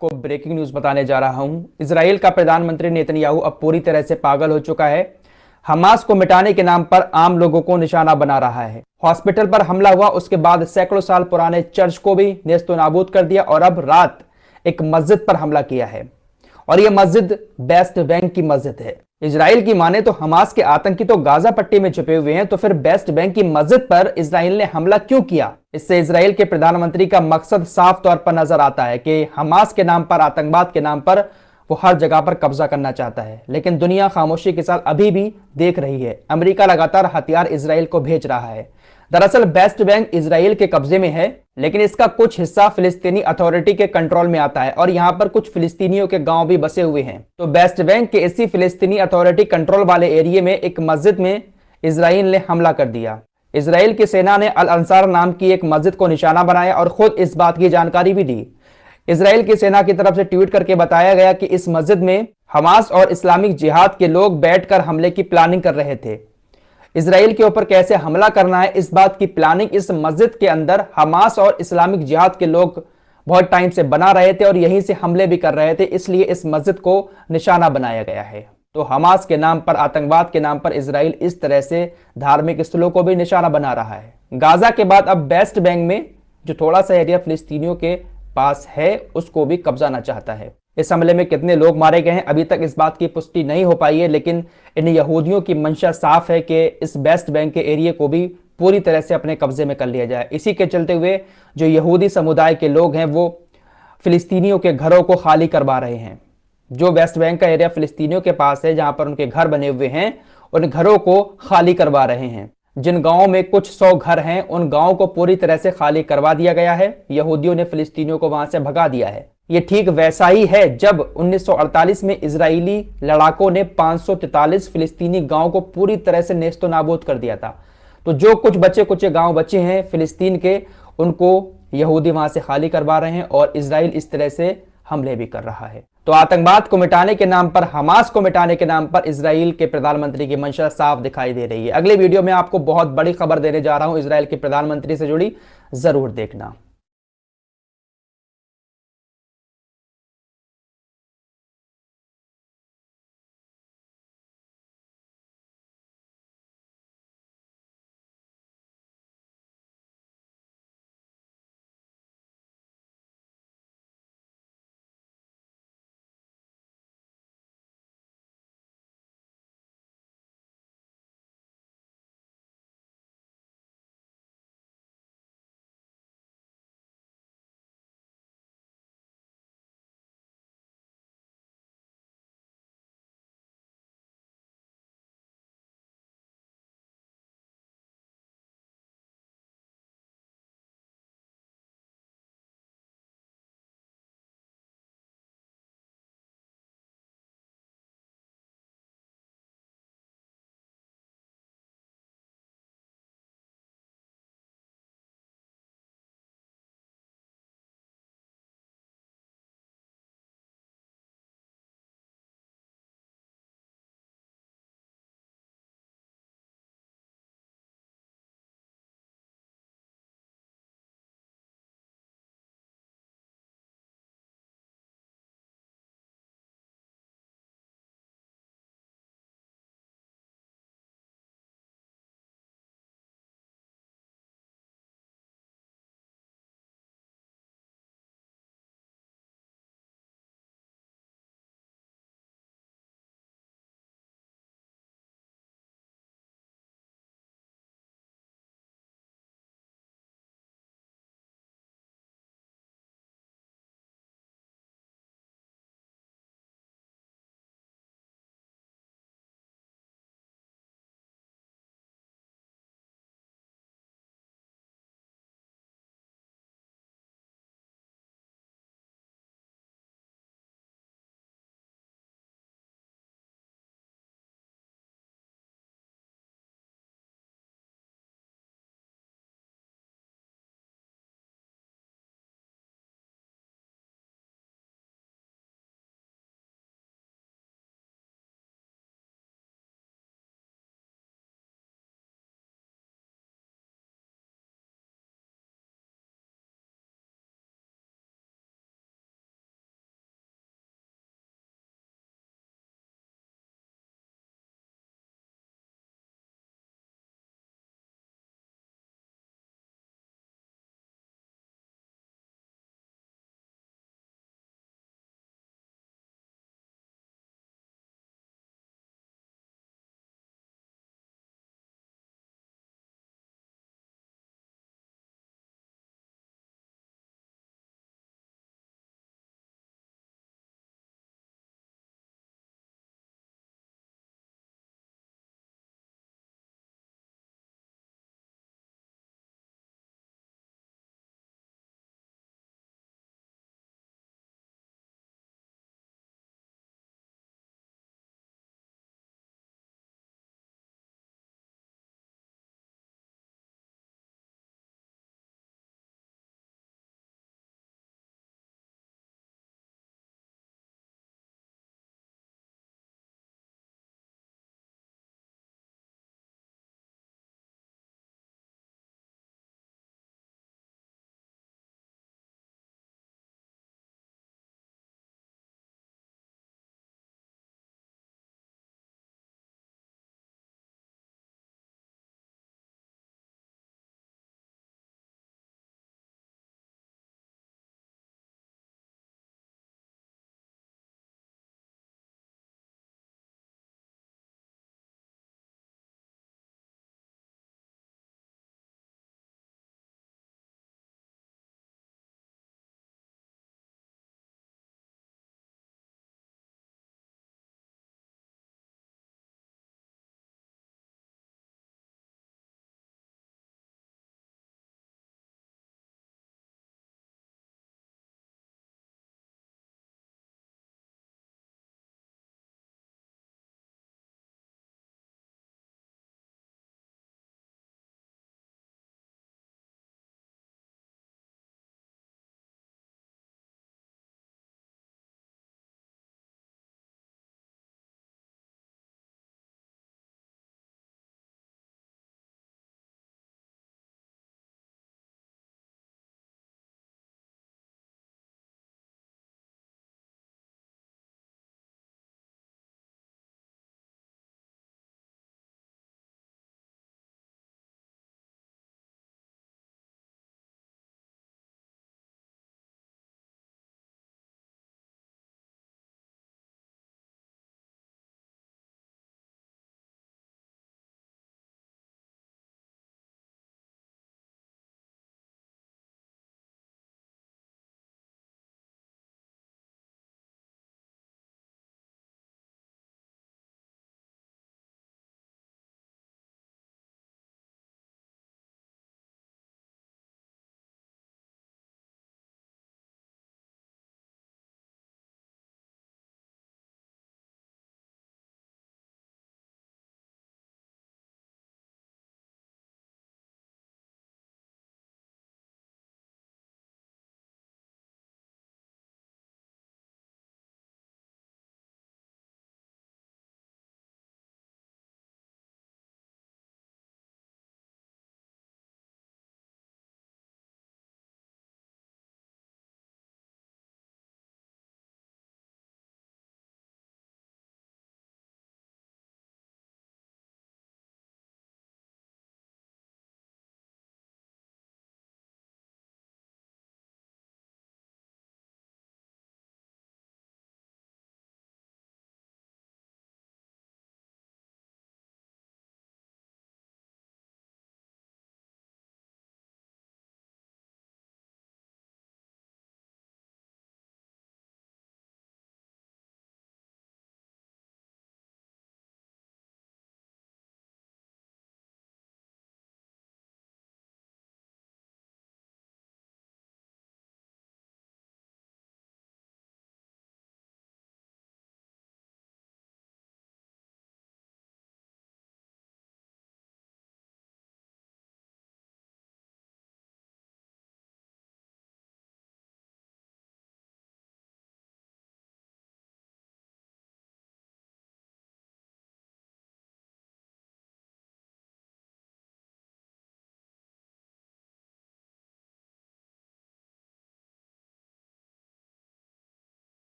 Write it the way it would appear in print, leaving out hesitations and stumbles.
को breaking news बताने जा रहा हूं। इजराइल का प्रधानमंत्री नेतन्याहू अब पूरी तरह से पागल हो चुका है। हमास को मिटाने के नाम पर आम लोगों को निशाना बना रहा है। हॉस्पिटल पर हमला हुआ, उसके बाद सैकड़ों साल पुराने चर्च को भी नेस्तो नाबूद कर दिया और अब रात एक मस्जिद पर हमला किया है और यह मस्जिद वेस्ट बैंक की मस्जिद है। इजराइल की माने तो हमास के आतंकी तो गाजा पट्टी में छुपे हुए हैं, तो फिर वेस्ट बैंक की मस्जिद पर इजराइल ने हमला क्यों किया? इससे इजराइल के प्रधानमंत्री का मकसद साफ तौर पर नजर आता है कि हमास के नाम पर, आतंकवाद के नाम पर वो हर जगह पर कब्जा करना चाहता है। लेकिन दुनिया खामोशी के साथ अभी भी देख रही है। अमेरिका लगातार हथियार इजराइल को भेज रहा है। दरअसल वेस्ट बैंक इजराइल के कब्जे में है, लेकिन इसका कुछ हिस्सा फिलिस्तीनी अथॉरिटी के कंट्रोल में आता है और यहां पर कुछ फिलिस्तीनियों के गांव भी बसे हुए हैं। तो वेस्ट बैंक के इसी फिलिस्तीनी अथॉरिटी कंट्रोल वाले एरिया में एक मस्जिद में इजराइल ने हमला कर दिया। इजराइल की सेना ने अल अंसार नाम की एक मस्जिद को निशाना बनाया और खुद इस बात की जानकारी भी दी। इजराइल की सेना की तरफ से ट्वीट करके बताया गया कि इस मस्जिद में हमास और इस्लामिक जिहाद के लोग बैठकर हमले की प्लानिंग कर रहे थे। इजराइल के ऊपर कैसे हमला करना है, इस बात की प्लानिंग इस मस्जिद के अंदर हमास और इस्लामिक जिहाद के लोग बहुत टाइम से बना रहे थे और यहीं से हमले भी कर रहे थे, इसलिए इस मस्जिद को निशाना बनाया गया है। तो हमास के नाम पर, आतंकवाद के नाम पर इजराइल इस तरह से धार्मिक स्थलों को भी निशाना बना रहा है। गाजा के बाद अब वेस्ट बैंक में जो थोड़ा सा एरिया फिलिस्तीनियों के पास है, उसको भी कब्जाना चाहता है। इस हमले में कितने लोग मारे गए हैं अभी तक इस बात की पुष्टि नहीं हो पाई है, लेकिन इन यहूदियों की मंशा साफ है कि इस वेस्ट बैंक के एरिया को भी पूरी तरह से अपने कब्जे में कर लिया जाए। इसी के चलते हुए जो यहूदी समुदाय के लोग हैं वो फिलिस्तीनियों के घरों को खाली करवा रहे हैं। जो वेस्ट बैंक का एरिया फिलिस्तीनियों के पास है, जहां पर उनके घर बने हुए हैं, उन घरों को खाली करवा रहे हैं। जिन गांवों में कुछ 100 घर हैं, उन गांवों को पूरी तरह से खाली करवा दिया गया है। यहूदियों ने फिलिस्तीनियों को वहां से भगा दिया है। ये ठीक वैसा ही है जब 1948 में इजरायली लड़ाकों ने 543 फिलिस्तीनी गांव को पूरी तरह से नेस्तो नाबूद कर दिया था। तो जो कुछ बचे कुछ गांव बचे हैं फिलिस्तीन के, उनको यहूदी वहां से खाली करवा रहे हैं और इजराइल इस तरह से हमले भी कर रहा है। तो आतंकवाद को मिटाने के नाम पर, हमास को मिटाने के नाम पर इजराइल के प्रधानमंत्री की मंशा साफ दिखाई दे रही है। अगले वीडियो में आपको बहुत बड़ी खबर देने जा रहा हूं इजराइल के प्रधानमंत्री से जुड़ी, जरूर देखना।